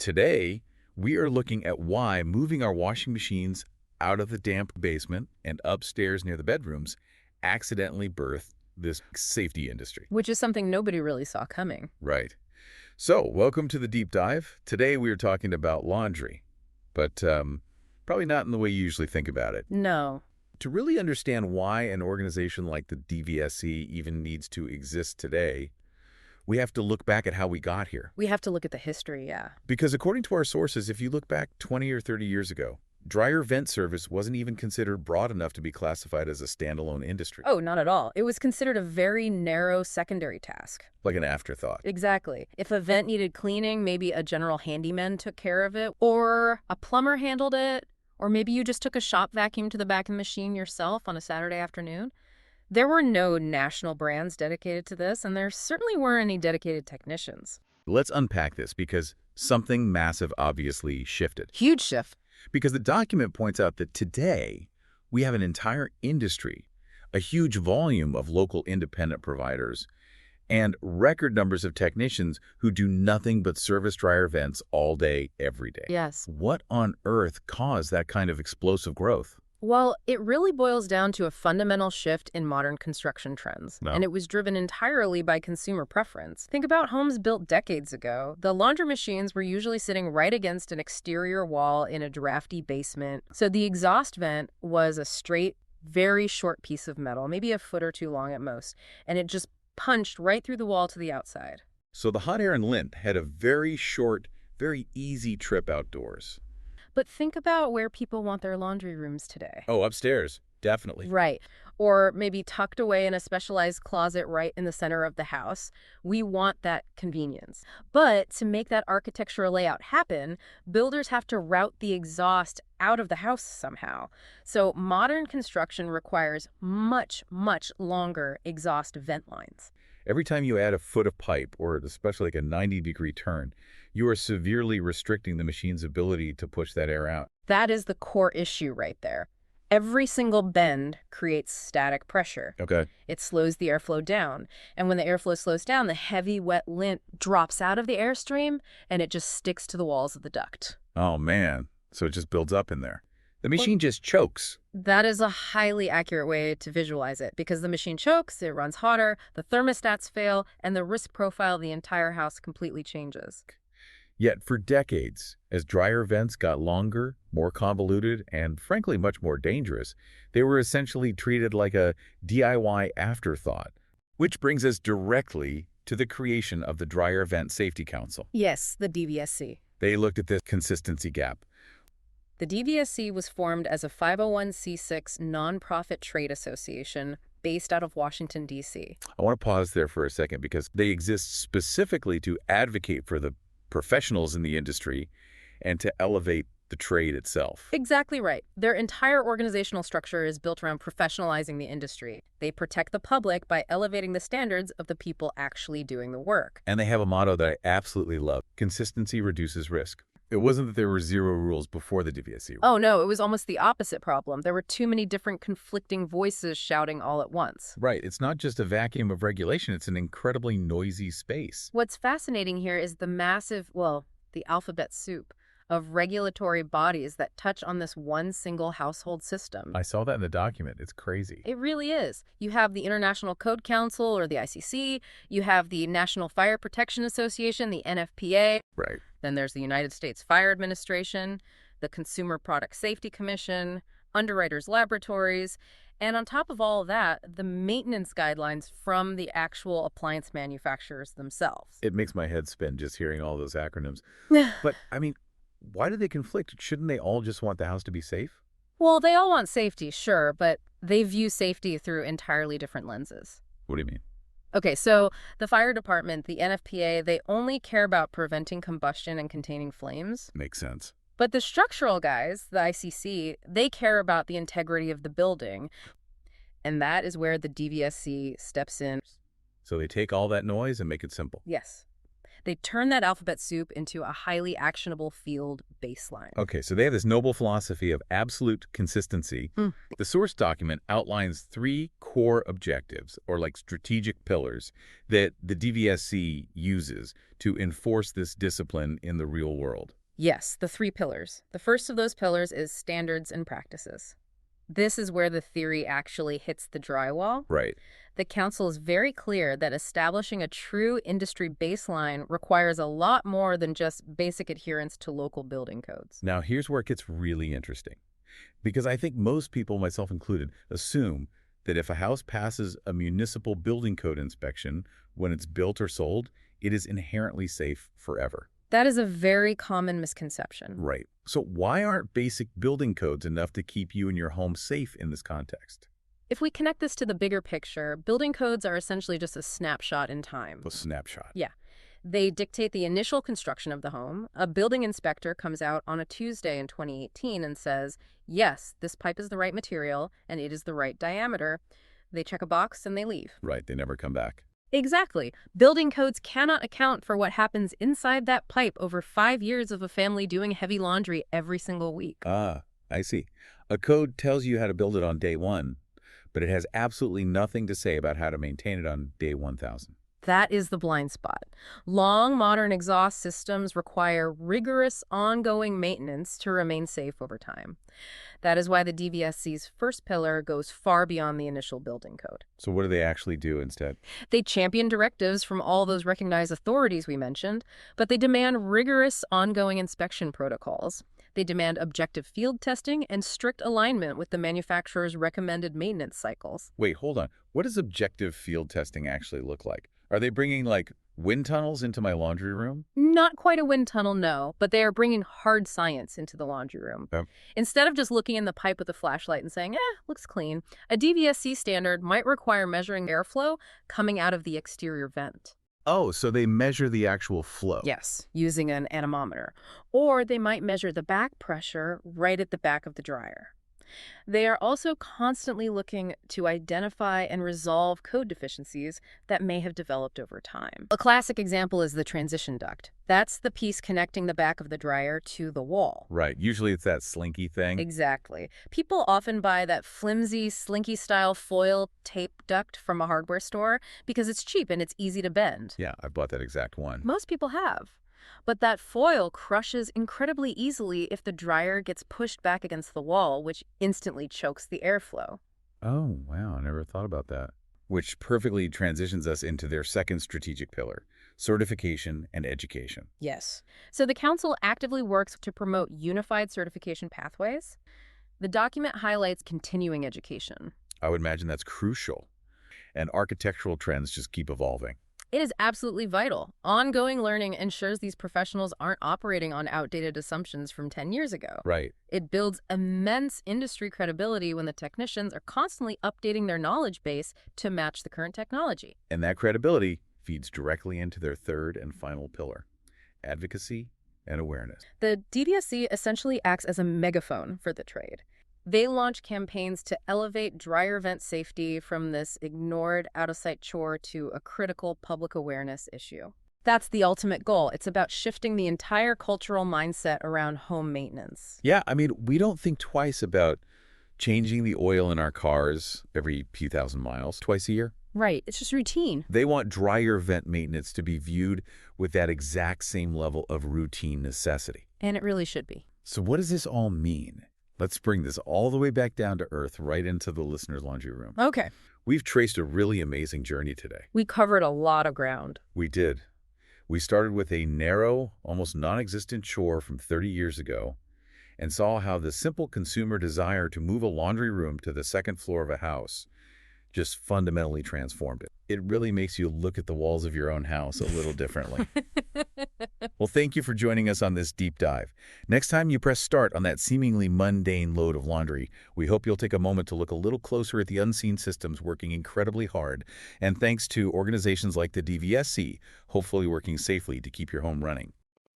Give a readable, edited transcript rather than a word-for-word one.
today, we are looking at why moving our washing machines out of the damp basement and upstairs near the bedrooms accidentally birthed this safety industry. Which is something nobody really saw coming. Right. So, welcome to the deep dive. Today we are talking about laundry, but probably not in the way you usually think about it. No. To really understand why an organization like the DVSC even needs to exist today, we have to look back at how we got here. We have to look at the history, yeah. Because according to our sources, if you look back 20 or 30 years ago, dryer vent service wasn't even considered broad enough to be classified as a standalone industry. Oh, not at all. It was considered a very narrow secondary task. Like an afterthought. Exactly. If a vent needed cleaning, maybe a general handyman took care of it, or a plumber handled it, or maybe you just took a shop vacuum to the back of the machine yourself on a Saturday afternoon. There were no national brands dedicated to this, and there certainly weren't any dedicated technicians. Let's unpack this because something massive obviously shifted. Huge shift. Because the document points out that today we have an entire industry, a huge volume of local independent providers, and record numbers of technicians who do nothing but service dryer vents all day, every day. Yes. What on earth caused that kind of explosive growth? Well, it really boils down to a fundamental shift in modern construction trends, and it was driven entirely by consumer preference. Think about homes built decades ago. The laundry machines were usually sitting right against an exterior wall in a drafty basement, so the exhaust vent was a straight, very short piece of metal, maybe a foot or two long at most, and it just punched right through the wall to the outside. So the hot air and lint had a very short, very easy trip outdoors. But think about where people want their laundry rooms today. Oh, upstairs. Definitely. Right. Or maybe tucked away in a specialized closet right in the center of the house. We want that convenience. But to make that architectural layout happen, builders have to route the exhaust out of the house somehow. So modern construction requires much, much longer exhaust vent lines. Every time you add a foot of pipe, or especially like a 90-degree turn, you are severely restricting the machine's ability to push that air out. That is the core issue right there. Every single bend creates static pressure. Okay. It slows the airflow down. And when the airflow slows down, the heavy, wet lint drops out of the airstream, and it just sticks to the walls of the duct. Oh, man. So it just builds up in there. The machine just chokes. That is a highly accurate way to visualize it, because the machine chokes, it runs hotter, the thermostats fail, and the risk profile of the entire house completely changes. Yet for decades, as dryer vents got longer, more convoluted, and frankly much more dangerous, they were essentially treated like a DIY afterthought. Which brings us directly to the creation of the Dryer Vent Safety Council. Yes, the DVSC. They looked at this consistency gap. The DVSC was formed as a 501c6 nonprofit trade association based out of Washington, D.C. I want to pause there for a second because they exist specifically to advocate for the professionals in the industry and to elevate the trade itself. Exactly right. Their entire organizational structure is built around professionalizing the industry. They protect the public by elevating the standards of the people actually doing the work. And they have a motto that I absolutely love. Consistency reduces risk. It wasn't that there were zero rules before the DVSC. Oh, no, it was almost the opposite problem. There were too many different conflicting voices shouting all at once. Right. It's not just a vacuum of regulation. It's an incredibly noisy space. What's fascinating here is the massive, well, the alphabet soup of regulatory bodies that touch on this one single household system. I saw that in the document. It's crazy. It really is. You have the International Code Council, or the ICC. You have the National Fire Protection Association, the NFPA. Right. Then there's the United States Fire Administration, the Consumer Product Safety Commission, Underwriters Laboratories, and on top of all of that, the maintenance guidelines from the actual appliance manufacturers themselves. It makes my head spin just hearing all those acronyms. But, I mean, why do they conflict? Shouldn't they all just want the house to be safe? Well, they all want safety, sure, but they view safety through entirely different lenses. What do you mean? Okay, so the fire department, the NFPA, they only care about preventing combustion and containing flames. Makes sense. But the structural guys, the ICC, they care about the integrity of the building. And that is where the DVSC steps in. So they take all that noise and make it simple. Yes. They turn that alphabet soup into a highly actionable field baseline. Okay, so they have this noble philosophy of absolute consistency. The source document outlines 3 core objectives, or like strategic pillars, that the DVSC uses to enforce this discipline in the real world. Yes, the 3 pillars. The first of those pillars is standards and practices. This is where the theory actually hits the drywall. Right. The council is very clear that establishing a true industry baseline requires a lot more than just basic adherence to local building codes. Now, here's where it gets really interesting. Because I think most people, myself included, assume that if a house passes a municipal building code inspection when it's built or sold, it is inherently safe forever. That is a very common misconception. Right. So why aren't basic building codes enough to keep you and your home safe in this context? If we connect this to the bigger picture, building codes are essentially just a snapshot in time. A snapshot. Yeah. They dictate the initial construction of the home. A building inspector comes out on a Tuesday in 2018 and says, yes, this pipe is the right material and it is the right diameter. They check a box and they leave. Right. They never come back. Exactly. Building codes cannot account for what happens inside that pipe over 5 years of a family doing heavy laundry every single week. Ah, I see. A code tells you how to build it on day 1, but it has absolutely nothing to say about how to maintain it on day 1,000. That is the blind spot. Long modern exhaust systems require rigorous ongoing maintenance to remain safe over time. That is why the DVSC's first pillar goes far beyond the initial building code. So what do they actually do instead? They champion directives from all those recognized authorities we mentioned, but they demand rigorous ongoing inspection protocols. They demand objective field testing and strict alignment with the manufacturer's recommended maintenance cycles. Wait, hold on. What does objective field testing actually look like? Are they bringing, like, wind tunnels into my laundry room? Not quite a wind tunnel, no, but they are bringing hard science into the laundry room. Instead of just looking in the pipe with a flashlight and saying, looks clean, a DVSC standard might require measuring airflow coming out of the exterior vent. Oh, so they measure the actual flow. Yes, using an anemometer. Or they might measure the back pressure right at the back of the dryer. They are also constantly looking to identify and resolve code deficiencies that may have developed over time. A classic example is the transition duct. That's the piece connecting the back of the dryer to the wall. Right. Usually it's that slinky thing. Exactly. People often buy that flimsy, slinky-style foil tape duct from a hardware store because it's cheap and it's easy to bend. Yeah, I bought that exact one. Most people have. But that foil crushes incredibly easily if the dryer gets pushed back against the wall, which instantly chokes the airflow. Oh, wow. I never thought about that. Which perfectly transitions us into their second strategic pillar, certification and education. Yes. So the council actively works to promote unified certification pathways. The document highlights continuing education. I would imagine that's crucial. And architectural trends just keep evolving. It is absolutely vital. Ongoing learning ensures these professionals aren't operating on outdated assumptions from 10 years ago. Right. It builds immense industry credibility when the technicians are constantly updating their knowledge base to match the current technology. And that credibility feeds directly into their third and final pillar, advocacy and awareness. The DVSC essentially acts as a megaphone for the trade. They launch campaigns to elevate dryer vent safety from this ignored, out-of-sight chore to a critical public awareness issue. That's the ultimate goal. It's about shifting the entire cultural mindset around home maintenance. Yeah, I mean, we don't think twice about changing the oil in our cars every few thousand miles, twice a year. Right. It's just routine. They want dryer vent maintenance to be viewed with that exact same level of routine necessity. And it really should be. So what does this all mean? Let's bring this all the way back down to earth, right into the listener's laundry room. Okay. We've traced a really amazing journey today. We covered a lot of ground. We did. We started with a narrow, almost non-existent chore from 30 years ago and saw how the simple consumer desire to move a laundry room to the second floor of a house just fundamentally transformed it. It really makes you look at the walls of your own house a little differently. Well, thank you for joining us on this deep dive. Next time you press start on that seemingly mundane load of laundry, we hope you'll take a moment to look a little closer at the unseen systems working incredibly hard, and thanks to organizations like the DVSC, hopefully working safely to keep your home running.